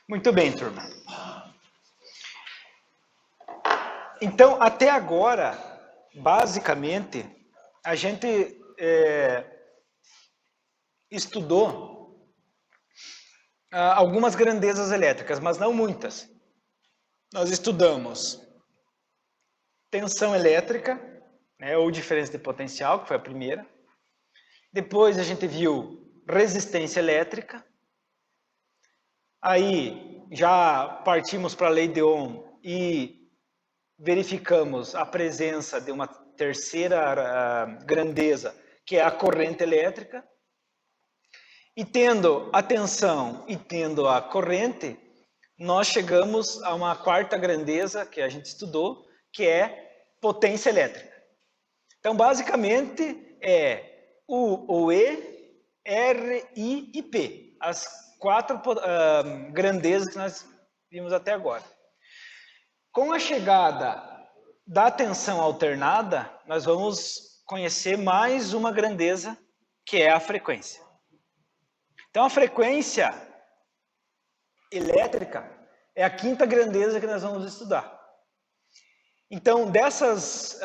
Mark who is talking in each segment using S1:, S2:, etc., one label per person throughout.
S1: Muito bem, turma. Então, até agora, basicamente, a gente estudou algumas grandezas elétricas, mas não muitas. Nós estudamos tensão elétrica, né, ou diferença de potencial, que foi a primeira. Depois a gente viu resistência elétrica. Aí já partimos para a lei de Ohm e verificamos a presença de uma terceira grandeza, que é a corrente elétrica. E tendo a tensão e tendo a corrente, nós chegamos a uma quarta grandeza que a gente estudou, que é potência elétrica. Então, basicamente, é U, E, R, I e P. As quatro grandezas que nós vimos até agora. Com a chegada da tensão alternada, nós vamos conhecer mais uma grandeza, que é a frequência. Então, a frequência elétrica é a quinta grandeza que nós vamos estudar. Então, dessas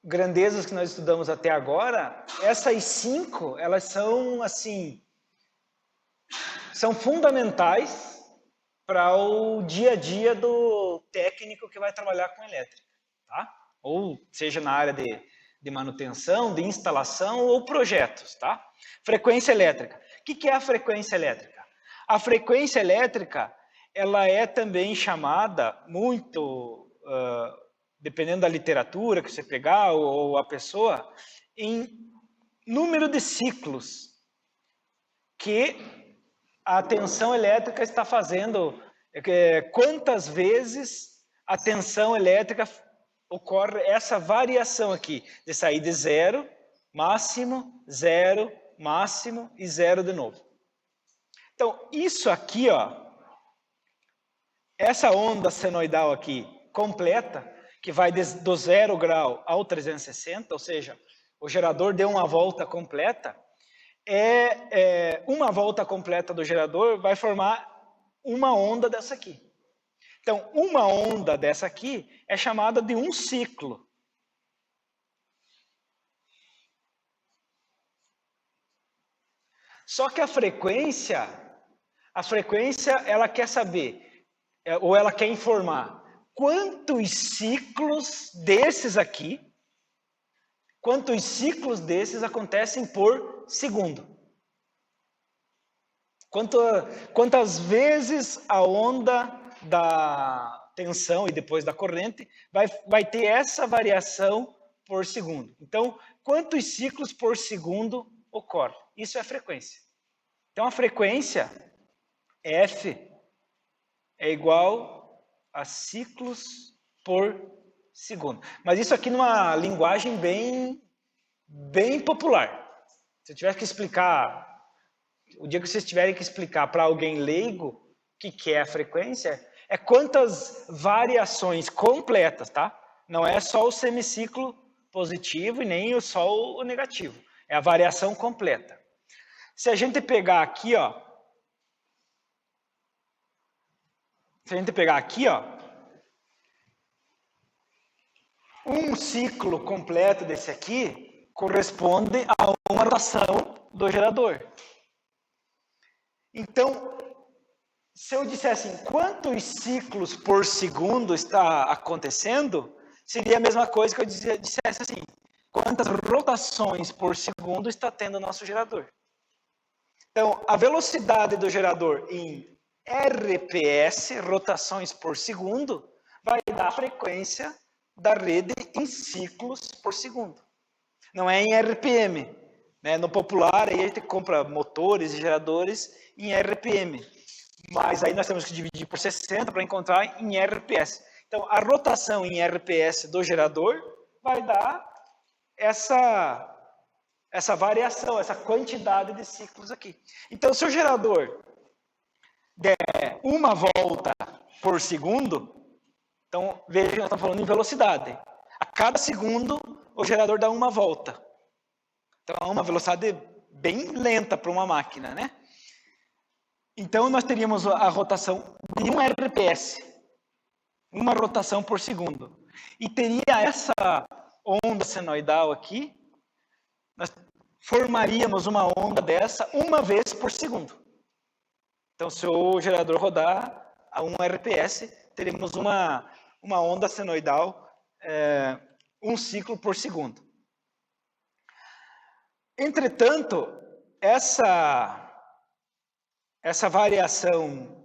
S1: grandezas que nós estudamos até agora, essas 5, elas são, assim, são fundamentais para o dia a dia do técnico que vai trabalhar com elétrica, tá? Ou seja na área de manutenção, de instalação ou projetos, tá? Frequência elétrica. O que é a frequência elétrica? A frequência elétrica, ela é também chamada muito, dependendo da literatura que você pegar ou a pessoa, em número de ciclos que a tensão elétrica está fazendo, quantas vezes a tensão elétrica ocorre essa variação aqui, de sair de zero, máximo, e zero de novo. Então, isso aqui, ó, essa onda senoidal aqui, completa, que vai do 0 grau ao 360, ou seja, o gerador deu uma volta completa, uma volta completa do gerador vai formar uma onda dessa aqui. Então, uma onda dessa aqui é chamada de um ciclo. Só que a frequência ela quer saber, ou ela quer informar, quantos ciclos desses acontecem por segundo. Quantas vezes a onda da tensão e depois da corrente vai ter essa variação por segundo. Então, quantos ciclos por segundo ocorre? Isso é a frequência. Então, a frequência F é igual a ciclos por segundo. Mas isso aqui numa linguagem bem popular. Se eu tivesse que explicar, o dia que vocês tiverem que explicar para alguém leigo o que é a frequência, é quantas variações completas, tá? Não é só o semiciclo positivo e nem só o negativo. É a variação completa. Se a gente pegar aqui, ó, um ciclo completo desse aqui corresponde a uma rotação do gerador. Então, se eu dissesse assim, quantos ciclos por segundo está acontecendo, seria a mesma coisa que eu dissesse assim, quantas rotações por segundo está tendo o nosso gerador. Então, a velocidade do gerador em RPS, rotações por segundo, vai dar a frequência da rede em ciclos por segundo. Não é em RPM. Né? No popular, aí a gente compra motores e geradores em RPM. Mas aí nós temos que dividir por 60 para encontrar em RPS. Então, a rotação em RPS do gerador vai dar essa variação, essa quantidade de ciclos aqui. Então, se o gerador der uma volta por segundo, então veja que nós estamos falando em velocidade. A cada segundo, o gerador dá uma volta. Então, é uma velocidade bem lenta para uma máquina, né? Então, nós teríamos a rotação de 1 RPS, uma rotação por segundo. E teria essa onda senoidal aqui, nós formaríamos uma onda dessa uma vez por segundo. Então, se o gerador rodar a 1 RPS, teremos uma onda senoidal, um ciclo por segundo. Entretanto, essa variação,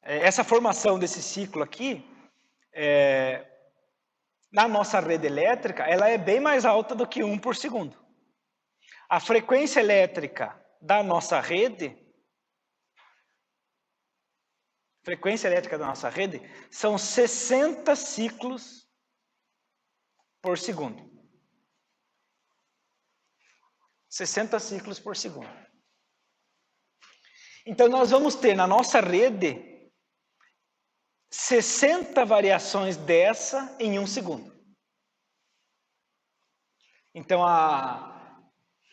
S1: essa formação desse ciclo aqui, na nossa rede elétrica, ela é bem mais alta do que 1 por segundo. A frequência elétrica da nossa rede, são 60 ciclos por segundo. 60 ciclos por segundo. Então, nós vamos ter na nossa rede 60 variações dessa em 1 segundo. Então, a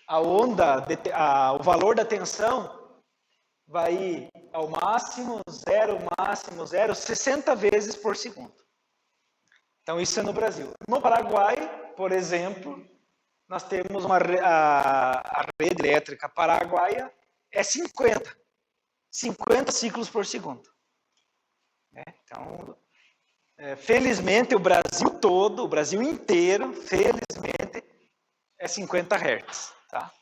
S1: onda, o valor da tensão vai ir ao máximo, zero, 60 vezes por segundo. Então, isso é no Brasil. No Paraguai, por exemplo, nós temos a rede elétrica paraguaia é 50 ciclos por segundo. Então, felizmente, o Brasil todo, o Brasil inteiro, felizmente, é 50 Hz. Tá?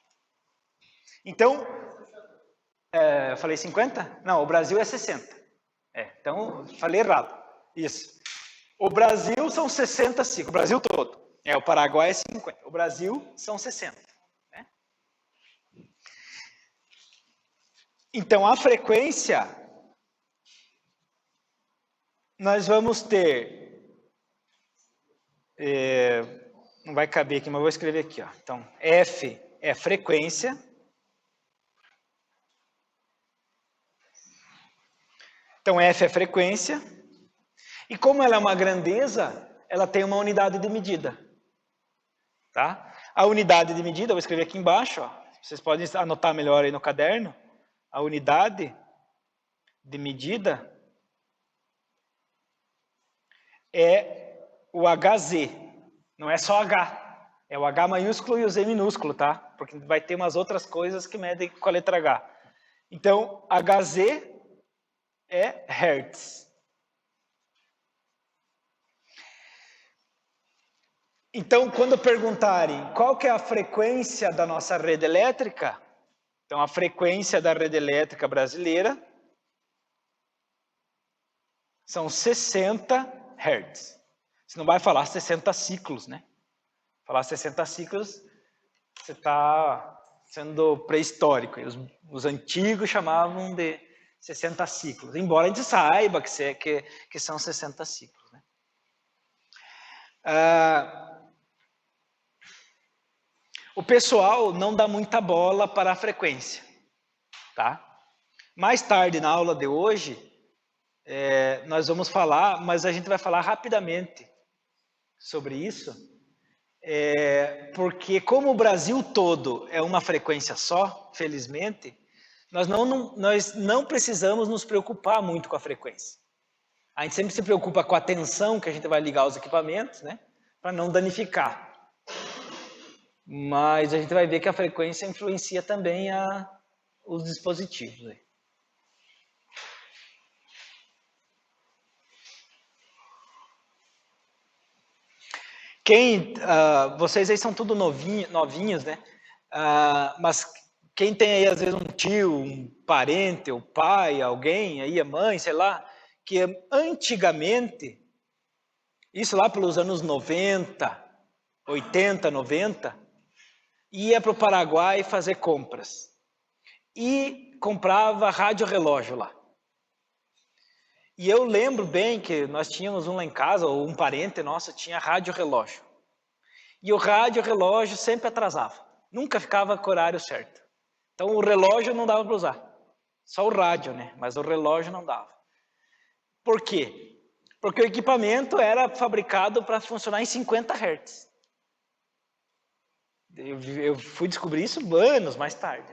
S1: Então, eu falei 50? Não, o Brasil é 60. Então, falei errado. Isso. O Brasil são 60 ciclos, o Brasil todo. O Paraguai é 50. O Brasil são 60. Né? Então, a frequência, nós vamos ter... não vai caber aqui, mas vou escrever aqui. Ó. Então, F é frequência. Então, F é frequência. E como ela é uma grandeza, ela tem uma unidade de medida. Tá? A unidade de medida, eu vou escrever aqui embaixo. Ó. Vocês podem anotar melhor aí no caderno. A unidade de medida é o Hz. Não é só H. É o H maiúsculo e o Z minúsculo, tá? Porque vai ter umas outras coisas que medem com a letra H. Então, Hz é Hertz. Então, quando perguntarem qual que é a frequência da nossa rede elétrica, então a frequência da rede elétrica brasileira são 60 Hz. Você não vai falar 60 ciclos, né? Falar 60 ciclos, você está sendo pré-histórico. Os antigos chamavam de 60 ciclos, embora a gente saiba que são 60 ciclos. Né? O pessoal não dá muita bola para a frequência. Tá? Mais tarde, na aula de hoje, nós vamos falar, mas a gente vai falar rapidamente sobre isso, porque como o Brasil todo é uma frequência só, felizmente, nós não precisamos nos preocupar muito com a frequência. A gente sempre se preocupa com a tensão que a gente vai ligar aos equipamentos, né, para não danificar. Mas a gente vai ver que a frequência influencia também os dispositivos. Aí. Vocês aí são tudo novinhos, né? Mas quem tem aí às vezes um tio, um parente, o pai, alguém aí, a mãe, sei lá, que antigamente, isso lá pelos anos 90, 80, 90, ia para o Paraguai fazer compras. E comprava rádio-relógio lá. E eu lembro bem que nós tínhamos um lá em casa, ou um parente nosso tinha rádio-relógio. E o rádio-relógio sempre atrasava. Nunca ficava com o horário certo. Então o relógio não dava para usar. Só o rádio, né? Mas o relógio não dava. Por quê? Porque o equipamento era fabricado para funcionar em 50 Hz. Eu fui descobrir isso anos mais tarde.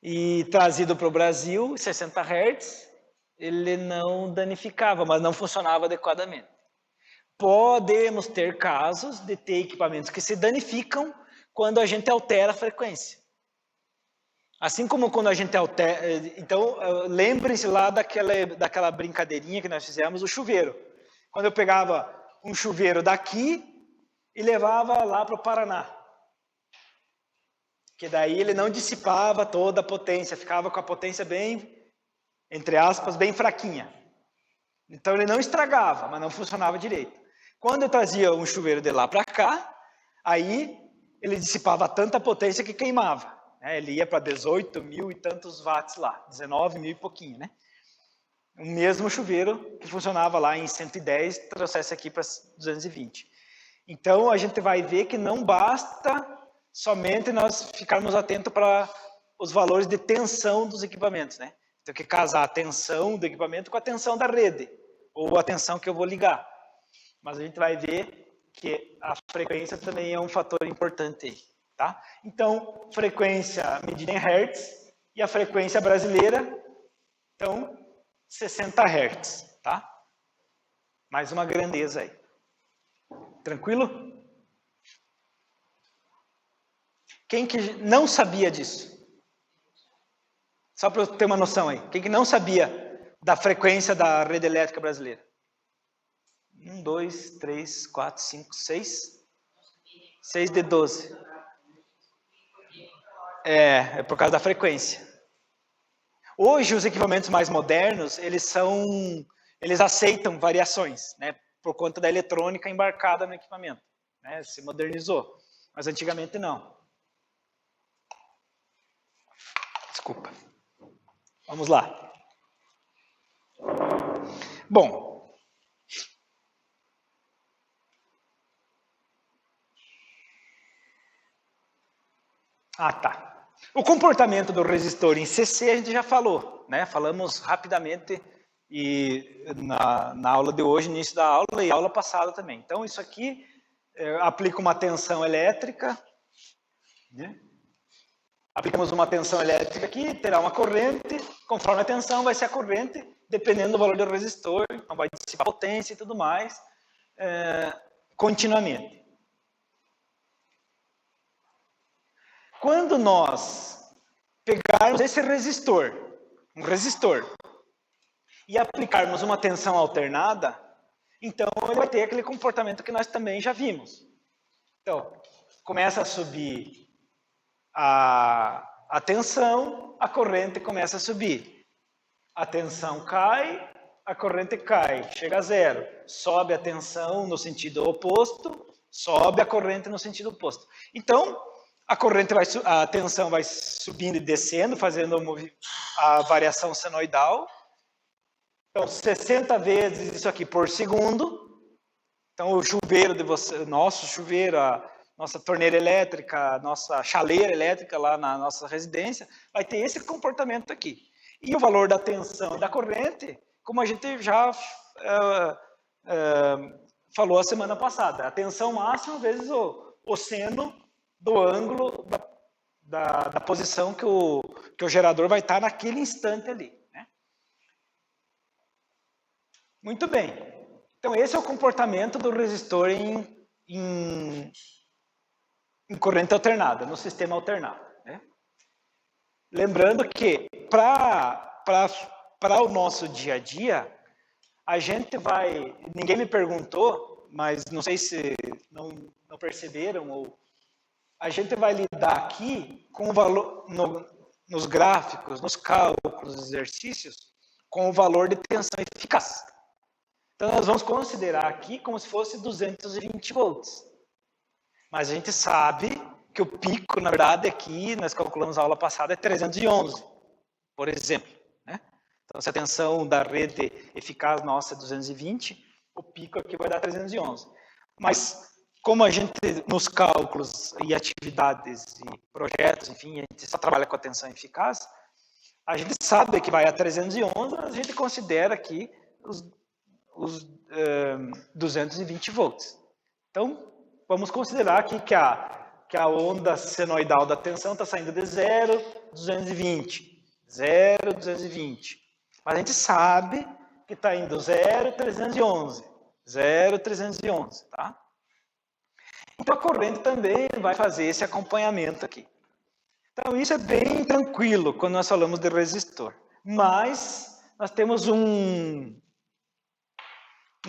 S1: e trazido para o Brasil, 60 Hz, ele não danificava, mas não funcionava adequadamente. Podemos ter casos de ter equipamentos que se danificam quando a gente altera a frequência. Assim como quando a gente altera... Então, lembrem-se lá daquela brincadeirinha que nós fizemos, o chuveiro. Quando eu pegava um chuveiro daqui e levava lá para o Paraná. Que daí ele não dissipava toda a potência, ficava com a potência bem, entre aspas, bem fraquinha. Então ele não estragava, mas não funcionava direito. Quando eu trazia um chuveiro de lá para cá, aí ele dissipava tanta potência que queimava. Ele ia para 18 mil e tantos watts lá, 19 mil e pouquinho, né? O mesmo chuveiro que funcionava lá em 110, trouxesse aqui para 220. Então a gente vai ver que não basta somente nós ficarmos atentos para os valores de tensão dos equipamentos, né? Tem que casar a tensão do equipamento com a tensão da rede, ou a tensão que eu vou ligar. Mas a gente vai ver que a frequência também é um fator importante aí, tá? Então, frequência medida em Hertz e a frequência brasileira, então, 60 Hz, tá? Mais uma grandeza aí. Tranquilo? Quem que não sabia disso? Só para eu ter uma noção aí. Quem que não sabia da frequência da rede elétrica brasileira? 1, 2, 3, 4, 5, 6. 6 de 12. É por causa da frequência. Hoje, os equipamentos mais modernos, eles aceitam variações, né? Por conta da eletrônica embarcada no equipamento. Né? Se modernizou. Mas antigamente não. Desculpa. Vamos lá. Bom. Tá. O comportamento do resistor em CC a gente já falou, né? Falamos rapidamente e na aula de hoje, início da aula e aula passada também. Então, isso aqui aplica uma tensão elétrica, né? Aplicamos uma tensão elétrica aqui, terá uma corrente, conforme a tensão vai ser a corrente, dependendo do valor do resistor, então vai dissipar a potência e tudo mais, continuamente. Quando nós pegarmos esse resistor, um resistor, e aplicarmos uma tensão alternada, então ele vai ter aquele comportamento que nós também já vimos. Então, começa a subir a tensão, a corrente começa a subir. A tensão cai, a corrente cai, chega a zero. Sobe a tensão no sentido oposto, sobe a corrente no sentido oposto. Então, a tensão vai subindo e descendo, fazendo a variação senoidal. Então, 60 vezes isso aqui por segundo. Então, o chuveiro de você, nosso chuveiro, a nossa torneira elétrica, a nossa chaleira elétrica lá na nossa residência, vai ter esse comportamento aqui. E o valor da tensão e da corrente, como a gente já falou a semana passada, a tensão máxima vezes o seno do ângulo da posição que o gerador vai estar naquele instante ali. Né? Muito bem. Então, esse é o comportamento do resistor em corrente alternada, no sistema alternado. Né? Lembrando que, para o nosso dia a dia, a gente vai... Ninguém me perguntou, mas não sei se não perceberam ou... A gente vai lidar aqui com o valor, nos gráficos, nos cálculos, nos exercícios, com o valor de tensão eficaz. Então, nós vamos considerar aqui como se fosse 220 volts. Mas a gente sabe que o pico, na verdade, aqui, nós calculamos na aula passada, é 311, por exemplo. Né? Então, se a tensão da rede eficaz nossa é 220, o pico aqui vai dar 311. Mas... Como a gente, nos cálculos e atividades e projetos, enfim, a gente só trabalha com a tensão eficaz, a gente sabe que vai a 311, a gente considera aqui os 220 volts. Então, vamos considerar aqui que que a onda senoidal da tensão está saindo de 0 a 220. 0 a 220. Mas a gente sabe que está indo 0 a 311. 0 a 311, tá? Então a corrente também vai fazer esse acompanhamento aqui. Então isso é bem tranquilo quando nós falamos de resistor. Mas nós temos não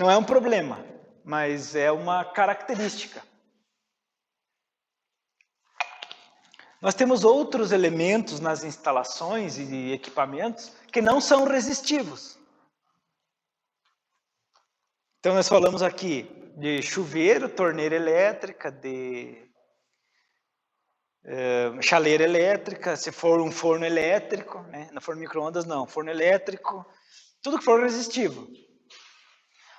S1: é um problema, mas é uma característica. Nós temos outros elementos nas instalações e equipamentos que não são resistivos. Então nós falamos aqui de chuveiro, torneira elétrica, de chaleira elétrica, se for um forno elétrico, né? Não for micro-ondas não, forno elétrico, tudo que for resistivo.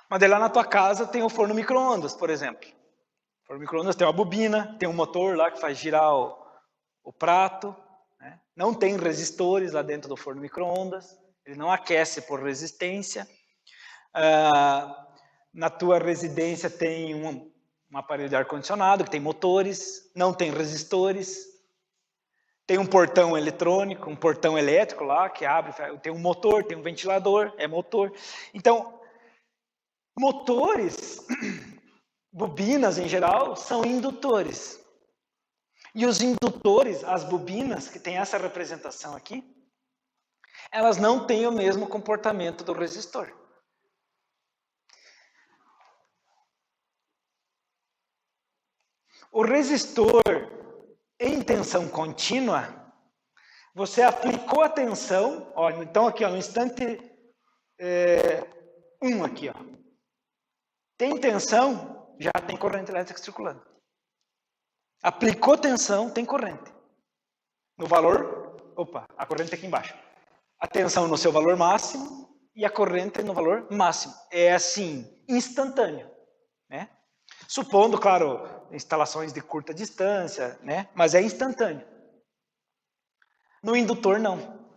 S1: Mas daí lá na tua casa tem o forno micro-ondas, por exemplo. O forno micro-ondas tem uma bobina, tem um motor lá que faz girar o prato, né? Não tem resistores lá dentro do forno micro-ondas, ele não aquece por resistência. Na tua residência tem um aparelho de ar-condicionado que tem motores, não tem resistores. Tem um portão eletrônico, um portão elétrico lá que abre, tem um motor, tem um ventilador, é motor. Então, motores, bobinas em geral, são indutores. E os indutores, as bobinas, que tem essa representação aqui, elas não têm o mesmo comportamento do resistor. O resistor em tensão contínua, você aplicou a tensão, ó, então aqui ó, no instante 1 aqui, ó, tem tensão, já tem corrente elétrica circulando. Aplicou tensão, tem corrente. No valor, a corrente aqui embaixo. A tensão no seu valor máximo e a corrente no valor máximo. É assim, instantâneo, né? Supondo, claro, instalações de curta distância, né? Mas é instantâneo. No indutor, não.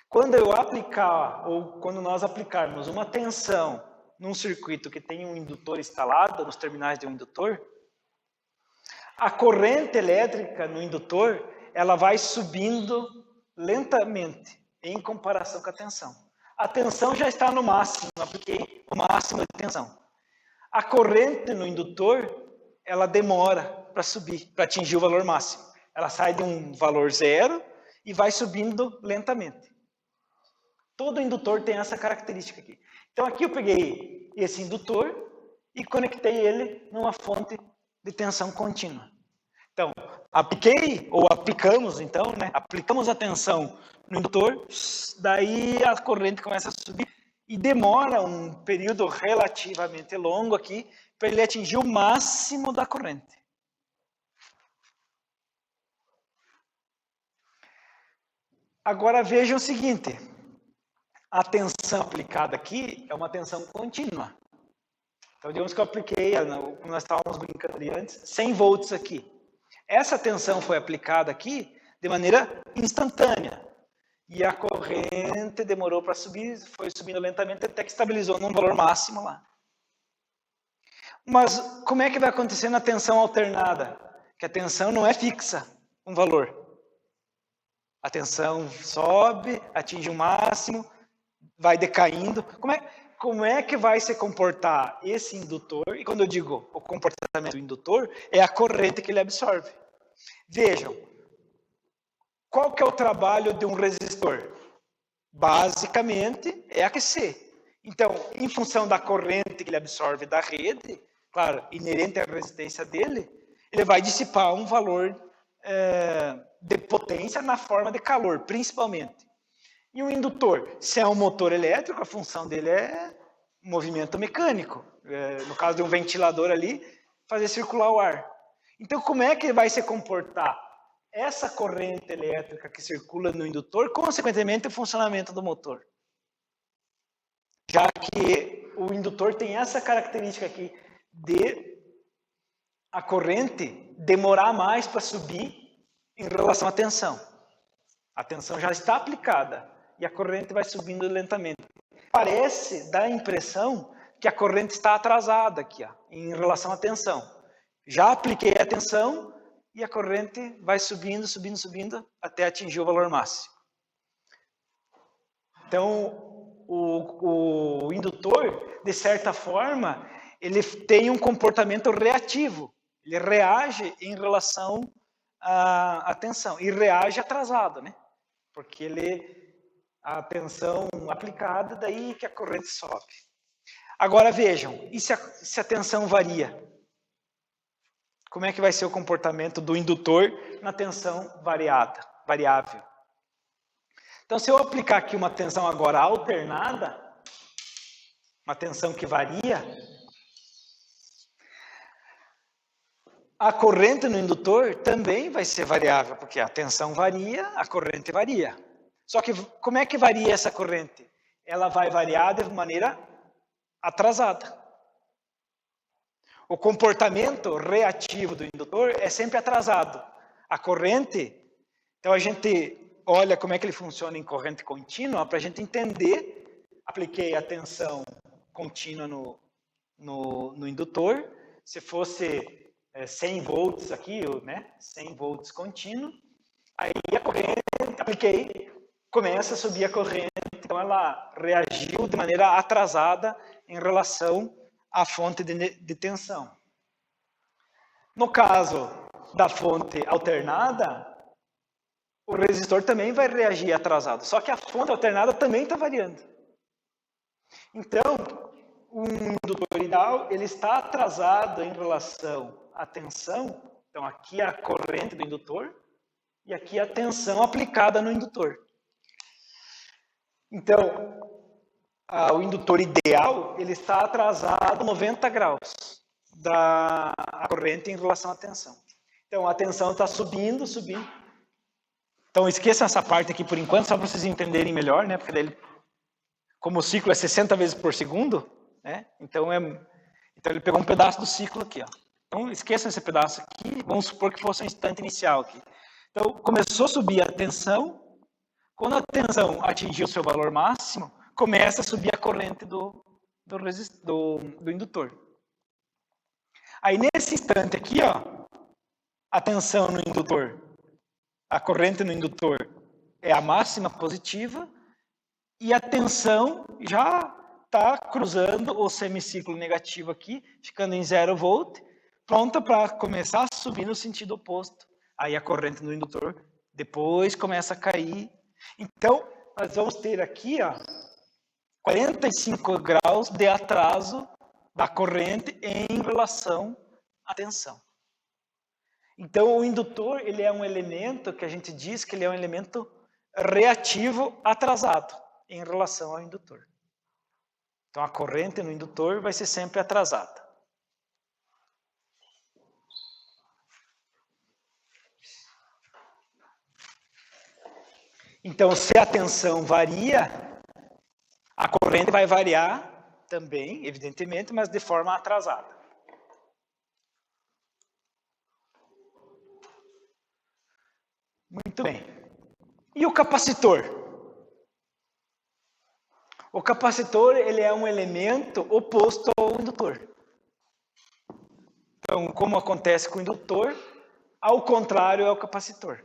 S1: Quando eu aplicar, ou quando nós aplicarmos uma tensão num circuito que tem um indutor instalado, nos terminais de um indutor, a corrente elétrica no indutor, ela vai subindo lentamente, em comparação com a tensão. A tensão já está no máximo, apliquei o máximo de tensão. A corrente no indutor, ela demora para subir, para atingir o valor máximo. Ela sai de um valor 0 e vai subindo lentamente. Todo indutor tem essa característica aqui. Então aqui eu peguei esse indutor e conectei ele numa fonte de tensão contínua. Então, apliquei, ou aplicamos então, né? Aplicamos a tensão no indutor, daí a corrente começa a subir e demora um período relativamente longo aqui para ele atingir o máximo da corrente. Agora vejam o seguinte, a tensão aplicada aqui é uma tensão contínua. Então, digamos que eu apliquei, como nós estávamos brincando ali antes, 100 volts aqui. Essa tensão foi aplicada aqui de maneira instantânea. E a corrente demorou para subir, foi subindo lentamente até que estabilizou num valor máximo lá. Mas como é que vai acontecer na tensão alternada? Que a tensão não é fixa, um valor. A tensão sobe, atinge o máximo, vai decaindo. Como é que vai se comportar esse indutor? E quando eu digo o comportamento do indutor, é a corrente que ele absorve. Vejam, qual que é o trabalho de um resistor? Basicamente, é aquecer. Então, em função da corrente que ele absorve da rede, claro, inerente à resistência dele, ele vai dissipar um valor de potência na forma de calor, principalmente. E o indutor, se é um motor elétrico, a função dele é movimento mecânico. No caso de um ventilador ali, fazer circular o ar. Então, como é que vai se comportar essa corrente elétrica que circula no indutor, consequentemente, o funcionamento do motor? Já que o indutor tem essa característica aqui de a corrente demorar mais para subir em relação à tensão. A tensão já está aplicada e a corrente vai subindo lentamente. Parece dar a impressão que a corrente está atrasada aqui, ó, em relação à tensão. Já apliquei a tensão e a corrente vai subindo, subindo, subindo até atingir o valor máximo. Então, o indutor, de certa forma, ele tem um comportamento reativo. Ele reage em relação à tensão e reage atrasado, né? Porque a tensão aplicada, daí que a corrente sobe. Agora vejam, e se a tensão varia? Como é que vai ser o comportamento do indutor na tensão variável? Então, se eu aplicar aqui uma tensão agora alternada, uma tensão que varia, a corrente no indutor também vai ser variável, porque a tensão varia, a corrente varia. Só que como é que varia essa corrente? Ela vai variar de maneira atrasada. O comportamento reativo do indutor é sempre atrasado. A corrente, então a gente olha como é que ele funciona em corrente contínua para a gente entender. Apliquei a tensão contínua no indutor. Se fosse 100 volts aqui, né? 100 volts contínuo. Aí a corrente, apliquei, começa a subir a corrente. Então ela reagiu de maneira atrasada em relação à fonte de tensão. No caso da fonte alternada, o resistor também vai reagir atrasado, só que a fonte alternada também está variando. Então, o indutor ideal, ele está atrasado em relação à tensão, então aqui é a corrente do indutor, e aqui a tensão aplicada no indutor. Então, o indutor ideal, ele está atrasado 90 graus da corrente em relação à tensão. Então, a tensão está subindo, subindo. Então, esqueçam essa parte aqui por enquanto, só para vocês entenderem melhor, né? Porque daí, como o ciclo é 60 vezes por segundo, né? Então ele pegou um pedaço do ciclo aqui, ó. Então, esqueçam esse pedaço aqui, vamos supor que fosse um instante inicial aqui. Então, começou a subir a tensão. Quando a tensão atingiu o seu valor máximo, começa a subir a corrente do indutor. Aí, nesse instante aqui, ó, a tensão no indutor, a corrente no indutor é a máxima positiva e a tensão já está cruzando o semiciclo negativo aqui, ficando em 0 volt, pronta para começar a subir no sentido oposto. Aí a corrente no indutor depois começa a cair. Então, nós vamos ter aqui, ó, 45 graus de atraso da corrente em relação à tensão. Então, o indutor, ele é um elemento que a gente diz que ele é um elemento reativo atrasado em relação ao indutor. Então, a corrente no indutor vai ser sempre atrasada. Então, se a tensão varia, a corrente vai variar também, evidentemente, mas de forma atrasada. Muito bem. E o capacitor? O capacitor, ele é um elemento oposto ao indutor. Então, como acontece com o indutor, ao contrário é o capacitor.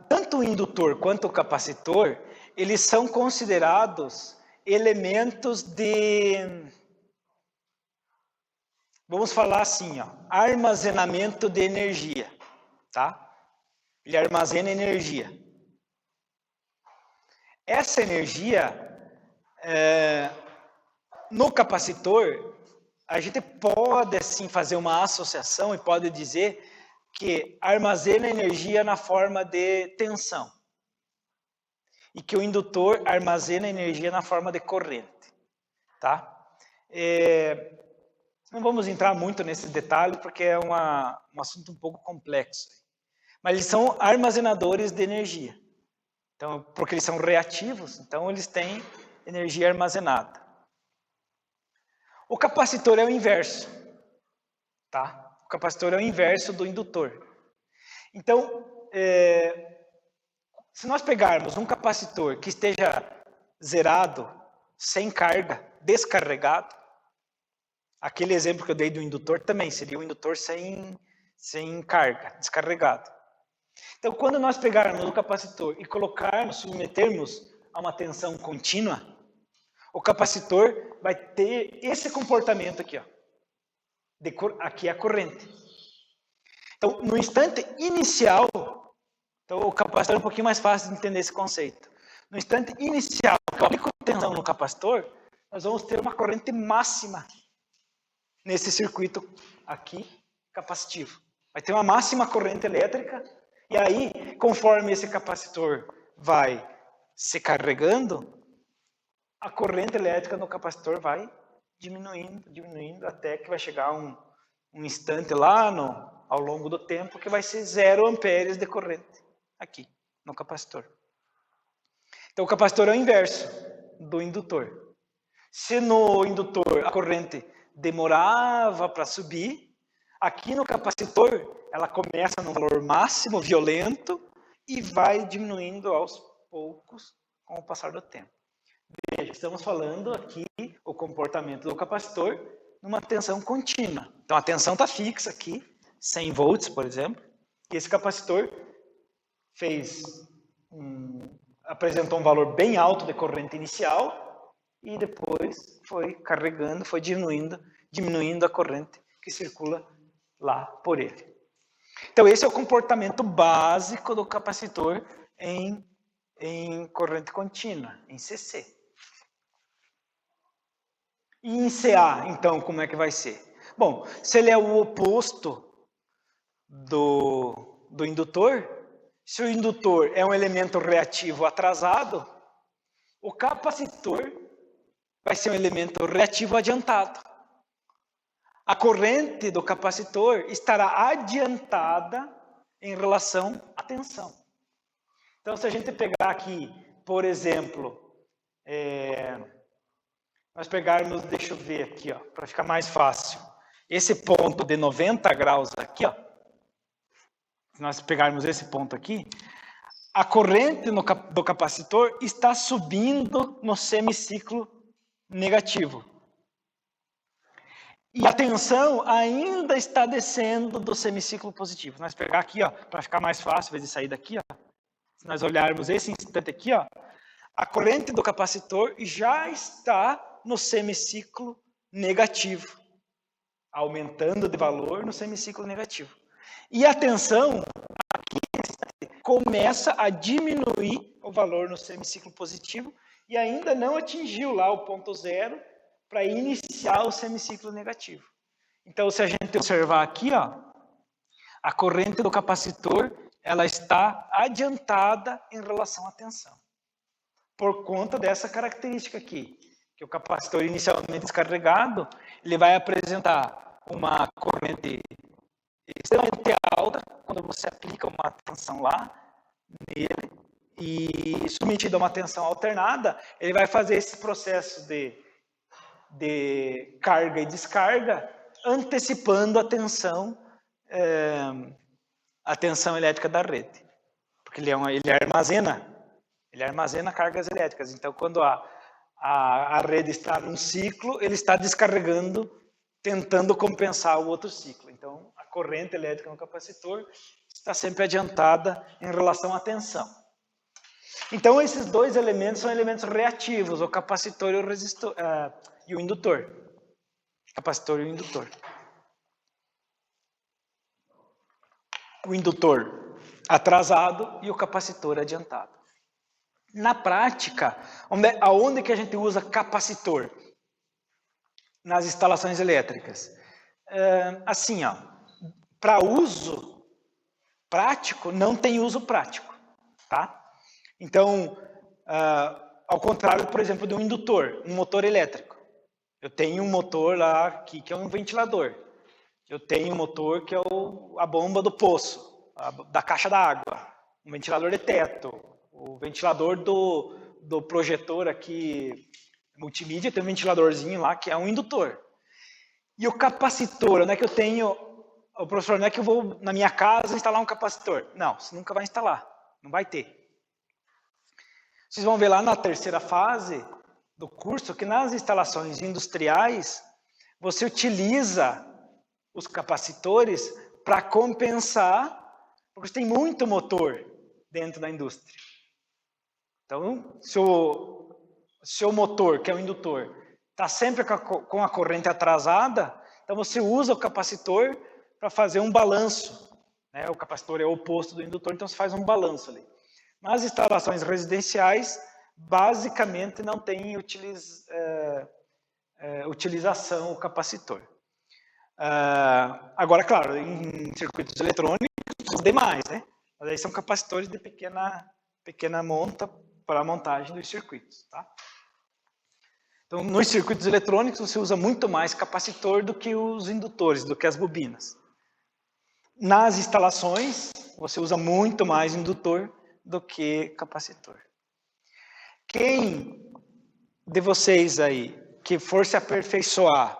S1: Tanto o indutor quanto o capacitor, eles são considerados elementos de, vamos falar assim, ó, armazenamento de energia, tá? Ele armazena energia. Essa energia, no capacitor, a gente pode assim fazer uma associação e pode dizer que armazena energia na forma de tensão e que o indutor armazena energia na forma de corrente, tá? Não vamos entrar muito nesse detalhe porque é um assunto um pouco complexo, mas eles são armazenadores de energia. Então, porque eles são reativos, então eles têm energia armazenada. O capacitor é o inverso, tá? O capacitor é o inverso do indutor. Então, se nós pegarmos um capacitor que esteja zerado, sem carga, descarregado, Aquele exemplo que eu dei do indutor também seria um indutor sem carga, descarregado. Então, quando nós pegarmos o capacitor e colocarmos, submetermos a uma tensão contínua, o capacitor vai ter esse comportamento aqui, ó. Aqui é a corrente. Então, no instante inicial, então o capacitor é um pouquinho mais fácil de entender esse conceito. No instante inicial, que eu aplico tensão no capacitor, nós vamos ter uma corrente máxima nesse circuito aqui capacitivo. Vai ter uma máxima corrente elétrica, e aí, conforme esse capacitor vai se carregando, a corrente elétrica no capacitor vai diminuindo, até que vai chegar um instante lá ao longo do tempo que vai ser 0 amperes de corrente aqui no capacitor. Então, o capacitor é o inverso do indutor. Se no indutor a corrente demorava para subir, aqui no capacitor ela começa num valor máximo, violento, e vai diminuindo aos poucos com o passar do tempo. Veja, estamos falando aqui o comportamento do capacitor numa tensão contínua. Então a tensão está fixa aqui, 100 volts, por exemplo, e esse capacitor apresentou um valor bem alto de corrente inicial e depois foi carregando, foi diminuindo a corrente que circula lá por ele. Então esse é o comportamento básico do capacitor em corrente contínua, em CC. E em CA, então, como é que vai ser? Bom, se ele é o oposto do indutor, se o indutor é um elemento reativo atrasado, o capacitor vai ser um elemento reativo adiantado. A corrente do capacitor estará adiantada em relação à tensão. Então, se a gente pegar aqui, por exemplo, nós pegarmos, deixa eu ver aqui, ó, para ficar mais fácil, esse ponto de 90 graus aqui, ó, se nós pegarmos esse ponto aqui, a corrente do capacitor está subindo no semiciclo negativo. E a tensão ainda está descendo do semiciclo positivo. Nós pegar aqui, ó, para ficar mais fácil, ao invés de sair daqui, ó, se nós olharmos esse instante aqui, ó, a corrente do capacitor já está no semiciclo negativo, aumentando de valor no semiciclo negativo. E a tensão aqui começa a diminuir o valor no semiciclo positivo e ainda não atingiu lá o ponto zero para iniciar o semiciclo negativo. Então, se a gente observar aqui, ó, a corrente do capacitor ela está adiantada em relação à tensão, por conta dessa característica aqui, que o capacitor inicialmente descarregado, ele vai apresentar uma corrente extremamente alta, quando você aplica uma tensão lá nele, e submetido a uma tensão alternada, ele vai fazer esse processo de carga e descarga, antecipando a tensão elétrica da rede. Porque ele armazena cargas elétricas. Então, quando a rede está num ciclo, ele está descarregando, tentando compensar o outro ciclo. Então, a corrente elétrica no capacitor está sempre adiantada em relação à tensão. Então, esses dois elementos são elementos reativos, o capacitor e o resistor, e o indutor. Capacitor e o indutor. O indutor atrasado e o capacitor adiantado. Na prática, aonde que a gente usa capacitor? Nas instalações elétricas. Assim, ó, para uso prático, não tem uso prático, tá? Então, ao contrário, por exemplo, de um indutor, um motor elétrico. Eu tenho um motor lá aqui que é um ventilador. Eu tenho um motor que é a bomba do poço, da caixa d'água, um ventilador de teto, o ventilador do projetor aqui, multimídia, tem um ventiladorzinho lá que é um indutor. E o capacitor, onde é que eu tenho, o professor, onde é que eu vou na minha casa instalar um capacitor? Não, você nunca vai instalar, não vai ter. Vocês vão ver lá na terceira fase do curso que nas instalações industriais, você utiliza os capacitores para compensar, porque tem muito motor dentro da indústria. Então, se o seu motor, que é o indutor, está sempre com a corrente atrasada, então você usa o capacitor para fazer um balanço. Né? O capacitor é o oposto do indutor, então você faz um balanço ali. Nas instalações residenciais, basicamente não tem utilização o capacitor. Agora, claro, em circuitos eletrônicos, demais, né? Mas aí são capacitores de pequena monta para a montagem dos circuitos, tá? Então, nos circuitos eletrônicos, você usa muito mais capacitor do que os indutores, do que as bobinas. Nas instalações, você usa muito mais indutor do que capacitor. Quem de vocês aí que for se aperfeiçoar,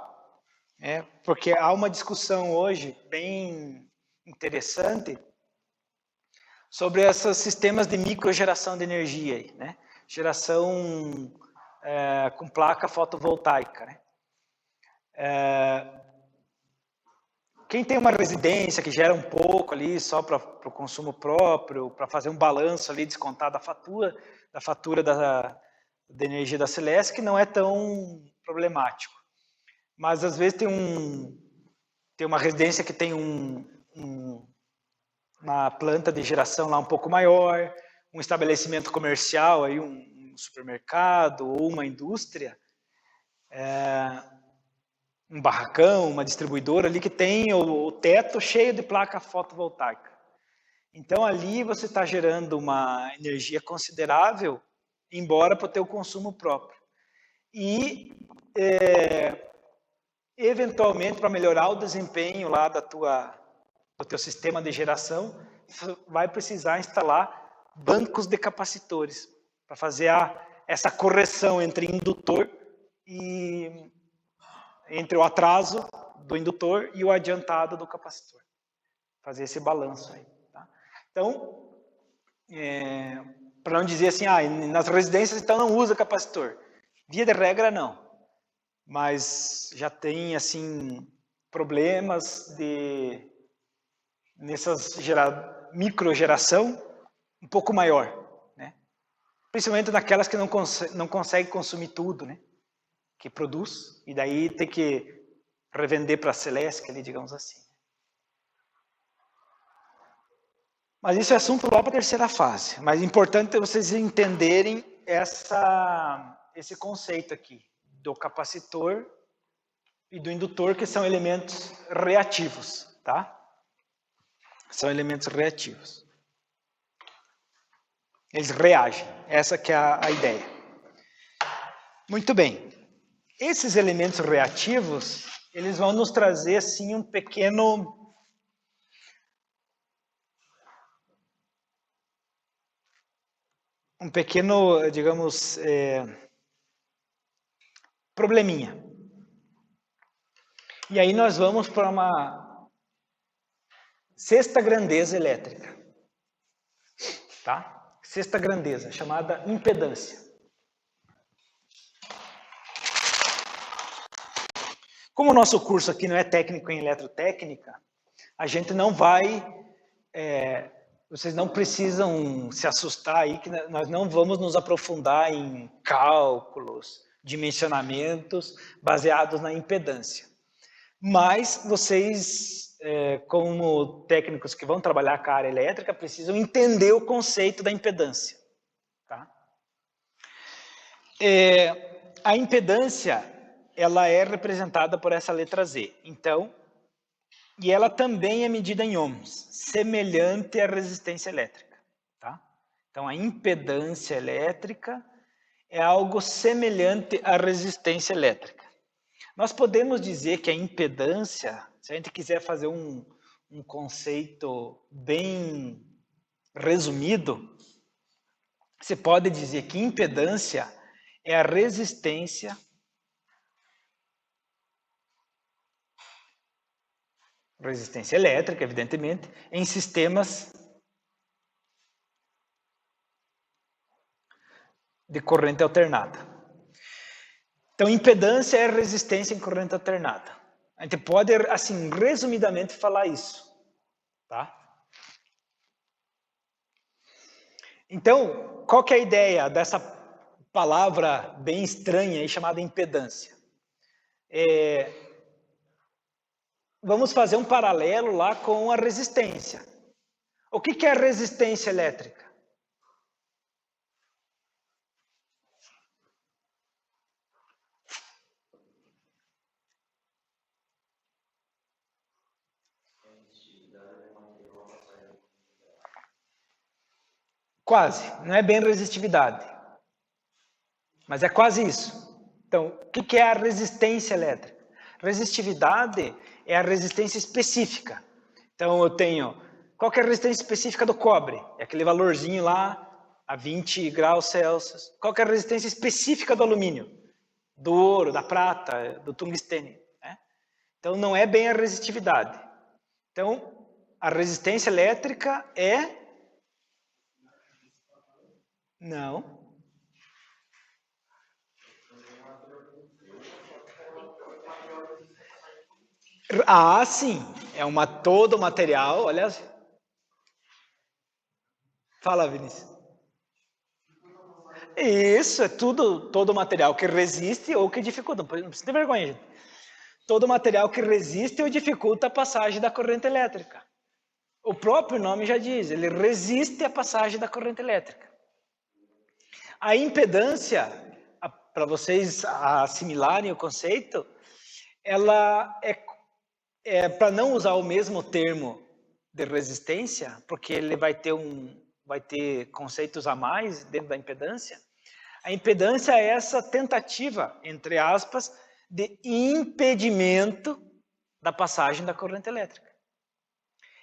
S1: porque há uma discussão hoje bem interessante sobre esses sistemas de microgeração de energia, né? Geração com placa fotovoltaica. Né? Quem tem uma residência que gera um pouco ali só para o consumo próprio, para fazer um balanço ali, descontar da fatura da energia da Celesc, não é tão problemático. Mas às vezes tem uma residência que tem uma planta de geração lá um pouco maior, um estabelecimento comercial, aí um supermercado ou uma indústria, um barracão, uma distribuidora ali que tem o teto cheio de placa fotovoltaica. Então ali você está gerando uma energia considerável, embora para o teu consumo próprio. E eventualmente para melhorar o desempenho lá do teu sistema de geração, você vai precisar instalar bancos de capacitores para fazer essa correção entre indutor e entre o atraso do indutor e o adiantado do capacitor. Fazer esse balanço aí. Tá? Então, para não dizer assim, nas residências então não usa capacitor. Via de regra, não. Mas já tem, assim, problemas nessas microgeração um pouco maior. Né? Principalmente naquelas que não consegue consumir tudo, né? Que produz, e daí tem que revender para a Celesc, ali, digamos assim. Mas isso é assunto lá para a terceira fase. Mas é importante vocês entenderem esse conceito aqui, do capacitor e do indutor, que são elementos reativos, tá? São elementos reativos. Eles reagem, essa que é a ideia. Muito bem. Esses elementos reativos, eles vão nos trazer, assim, um pequeno digamos, probleminha. E aí nós vamos para uma sexta grandeza elétrica. Tá? Sexta grandeza, chamada impedância. Como o nosso curso aqui não é técnico em eletrotécnica, a gente não vai... vocês não precisam se assustar aí, que nós não vamos nos aprofundar em cálculos, dimensionamentos baseados na impedância. Mas vocês, como técnicos que vão trabalhar com a área elétrica, precisam entender o conceito da impedância. Tá? A impedância, ela é representada por essa letra Z. Então, e ela também é medida em ohms, semelhante à resistência elétrica. Tá? Então, a impedância elétrica é algo semelhante à resistência elétrica. Nós podemos dizer que a impedância, se a gente quiser fazer um conceito bem resumido, você pode dizer que impedância é a resistência elétrica, evidentemente, em sistemas de corrente alternada. Então, impedância é resistência em corrente alternada. A gente pode, assim, resumidamente falar isso, tá? Então, qual que é a ideia dessa palavra bem estranha aí chamada impedância? Vamos fazer um paralelo lá com a resistência. O que é a resistência elétrica? Quase, não é bem resistividade, mas é quase isso. Então, o que é a resistência elétrica? Resistividade é a resistência específica. Então, eu tenho, qual que é a resistência específica do cobre? É aquele valorzinho lá, a 20 graus Celsius. Qual que é a resistência específica do alumínio? Do ouro, da prata, do tungstênio. Né? Então, não é bem a resistividade. Então, a resistência elétrica é... Não. Ah, sim. É todo material, olha. Fala, Vinícius. Isso, é todo material que resiste ou que dificulta. Não precisa ter vergonha, gente. Todo material que resiste ou dificulta a passagem da corrente elétrica. O próprio nome já diz, ele resiste à passagem da corrente elétrica. A impedância, para vocês assimilarem o conceito, ela é para não usar o mesmo termo de resistência, porque ele vai ter conceitos a mais dentro da impedância. A impedância é essa tentativa, entre aspas, de impedimento da passagem da corrente elétrica.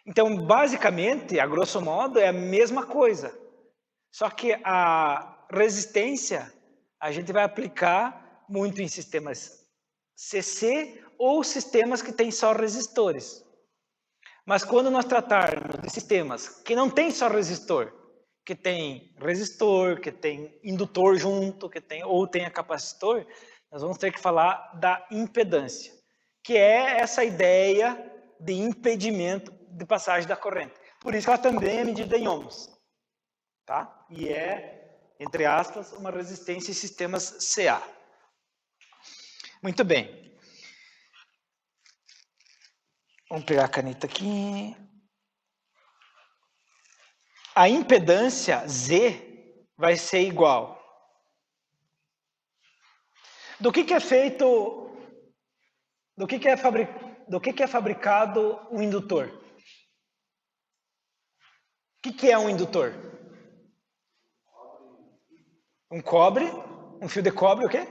S1: Então, basicamente, a grosso modo, é a mesma coisa. Só que a resistência a gente vai aplicar muito em sistemas CC ou sistemas que têm só resistores. Mas quando nós tratarmos de sistemas que não tem só resistor, que tem resistor, que tem indutor junto, ou tem capacitor, nós vamos ter que falar da impedância, que é essa ideia de impedimento de passagem da corrente. Por isso ela também é medida em ohms, tá? E é, entre aspas, uma resistência em sistemas CA. Muito bem. Vamos pegar a caneta aqui. A impedância Z vai ser igual. Do que é feito, do que é fabricado um indutor? O que é um indutor? Um cobre, um fio de cobre, o quê?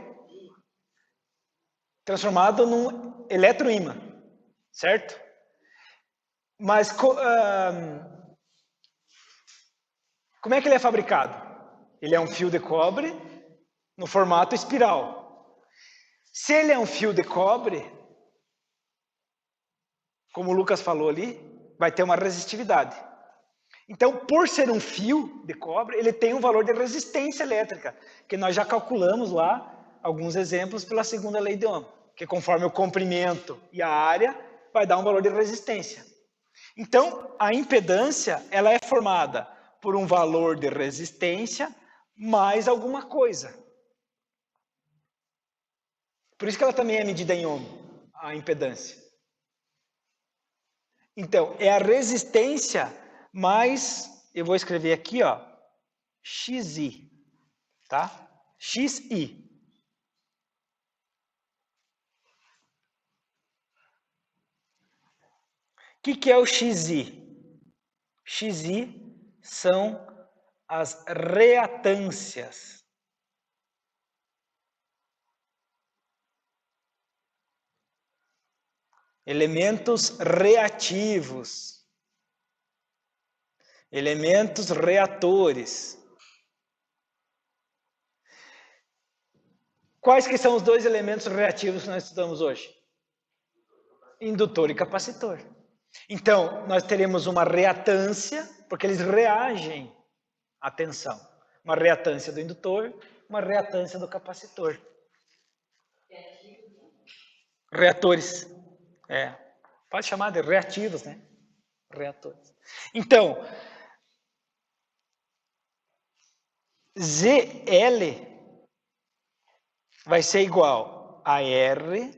S1: Transformado num eletroímã, certo? Mas como é que ele é fabricado? Ele é um fio de cobre no formato espiral. Se ele é um fio de cobre, como o Lucas falou ali, vai ter uma resistividade. Então, por ser um fio de cobre, ele tem um valor de resistência elétrica, que nós já calculamos lá, alguns exemplos, pela segunda lei de Ohm, que conforme o comprimento e a área, vai dar um valor de resistência. Então, a impedância, ela é formada por um valor de resistência mais alguma coisa. Por isso que ela também é medida em ohm, a impedância. Então, é a resistência mais, eu vou escrever aqui, ó, XI, tá? XI. O que é o XI? XI são as reatâncias. Elementos reativos. Elementos reatores. Quais que são os dois elementos reativos que nós estudamos hoje? Indutor e capacitor. Então, nós teremos uma reatância, porque eles reagem à tensão. Uma reatância do indutor, uma reatância do capacitor. Reatores. Pode chamar de reativos, né? Reatores. Então, ZL vai ser igual a R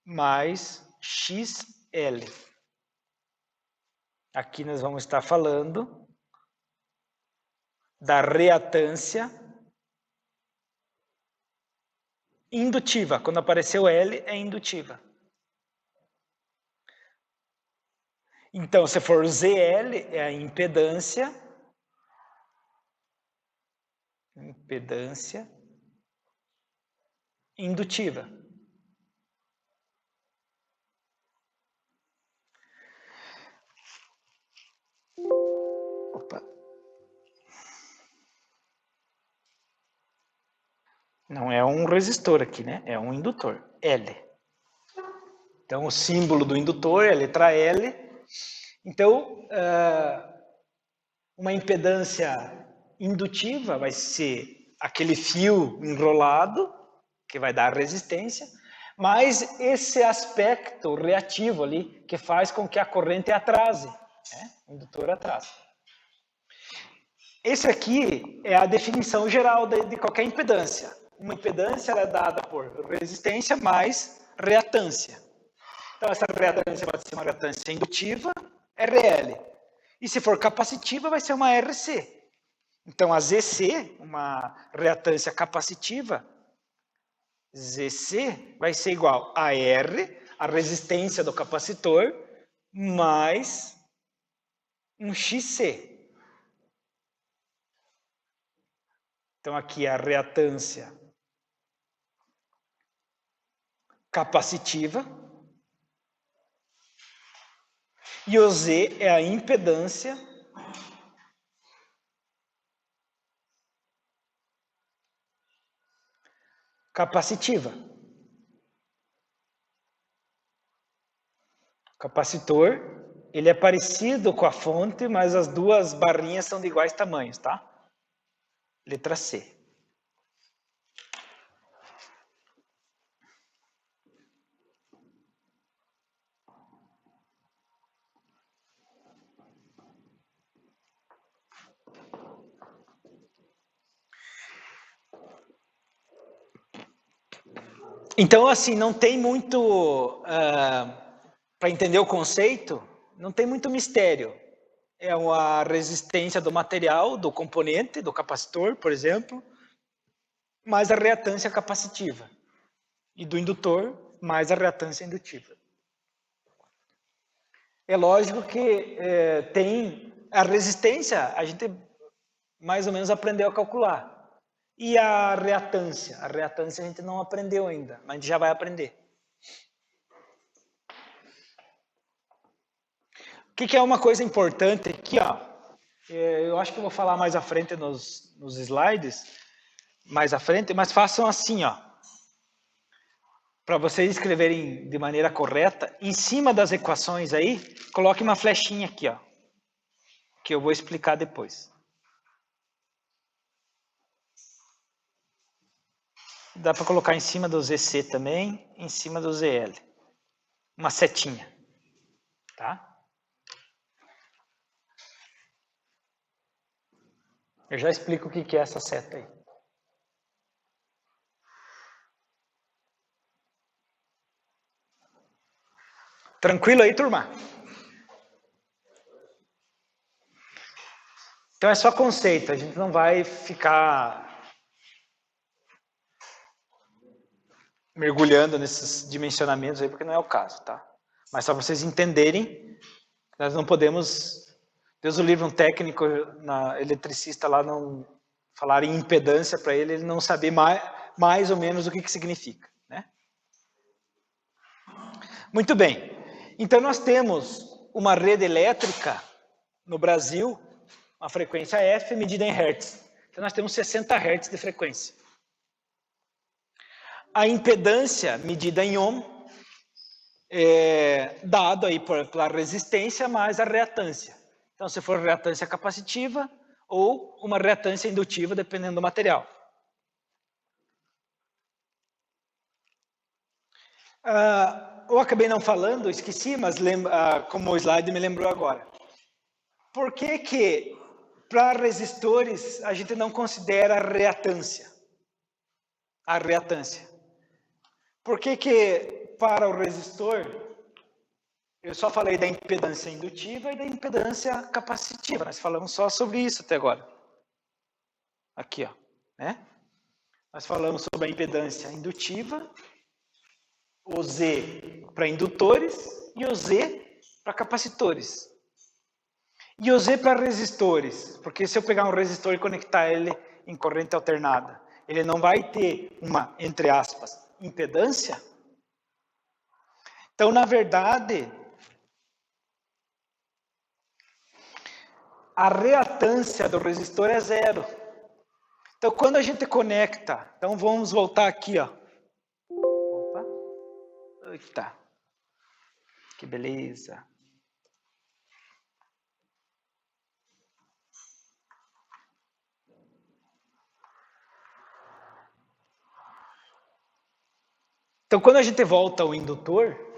S1: mais XL. Aqui nós vamos estar falando da reatância indutiva. Quando apareceu L, é indutiva. Então, se for ZL, é a impedância indutiva. Opa. Não é um resistor aqui, né? É um indutor, L. Então, o símbolo do indutor é a letra L. Então, uma impedância indutiva vai ser aquele fio enrolado, que vai dar resistência, mas esse aspecto reativo ali, que faz com que a corrente atrase, né? O indutor atrasa. Esse aqui é a definição geral de qualquer impedância. Uma impedância é dada por resistência mais reatância. Então, essa reatância pode ser uma reatância indutiva, RL. E se for capacitiva, vai ser uma RC. Então, a ZC, uma reatância capacitiva, ZC vai ser igual a R, a resistência do capacitor, mais um XC. Então, aqui é a reatância capacitiva. E o Z é a impedância capacitiva. O capacitor, ele é parecido com a fonte, mas as duas barrinhas são de iguais tamanhos, tá? Letra C. Então, assim, não tem muito... para entender o conceito, não tem muito mistério. É uma resistência do material, do componente, do capacitor, por exemplo, mais a reatância capacitiva. E do indutor, mais a reatância indutiva. É lógico que tem a resistência, a gente mais ou menos aprendeu a calcular. E a reatância? A reatância a gente não aprendeu ainda, mas a gente já vai aprender. O que é uma coisa importante aqui, ó? Eu acho que eu vou falar mais à frente nos slides, mais à frente, mas façam assim, ó. Para vocês escreverem de maneira correta, em cima das equações aí, coloque uma flechinha aqui, ó, que eu vou explicar depois. Dá para colocar em cima do ZC também, em cima do ZL. Uma setinha, tá? Eu já explico o que é essa seta aí. Tranquilo aí, turma? Então é só conceito, a gente não vai ficar mergulhando nesses dimensionamentos aí, porque não é o caso, tá? Mas só para vocês entenderem, nós não podemos... Deus o livre, um técnico, eletricista lá, não falar em impedância para ele não saber mais ou menos o que significa, né? Muito bem. Então, nós temos uma rede elétrica no Brasil, uma frequência F medida em Hertz. Então, nós temos 60 Hertz de frequência. A impedância medida em ohm é dado aí pela resistência mais a reatância. Então, se for reatância capacitiva ou uma reatância indutiva, dependendo do material. eu acabei não falando, esqueci, mas como o slide me lembrou agora. Por que para resistores a gente não considera a reatância? A reatância. Por que para o resistor, eu só falei da impedância indutiva e da impedância capacitiva. Nós falamos só sobre isso até agora. Aqui, ó, né? Nós falamos sobre a impedância indutiva, o Z para indutores e o Z para capacitores. E o Z para resistores, porque se eu pegar um resistor e conectar ele em corrente alternada, ele não vai ter uma, entre aspas, impedância. Então, na verdade, a reatância do resistor é zero. Então, quando a gente conecta, então vamos voltar aqui, ó. Opa. Eita. Que beleza. Então, quando a gente volta ao indutor,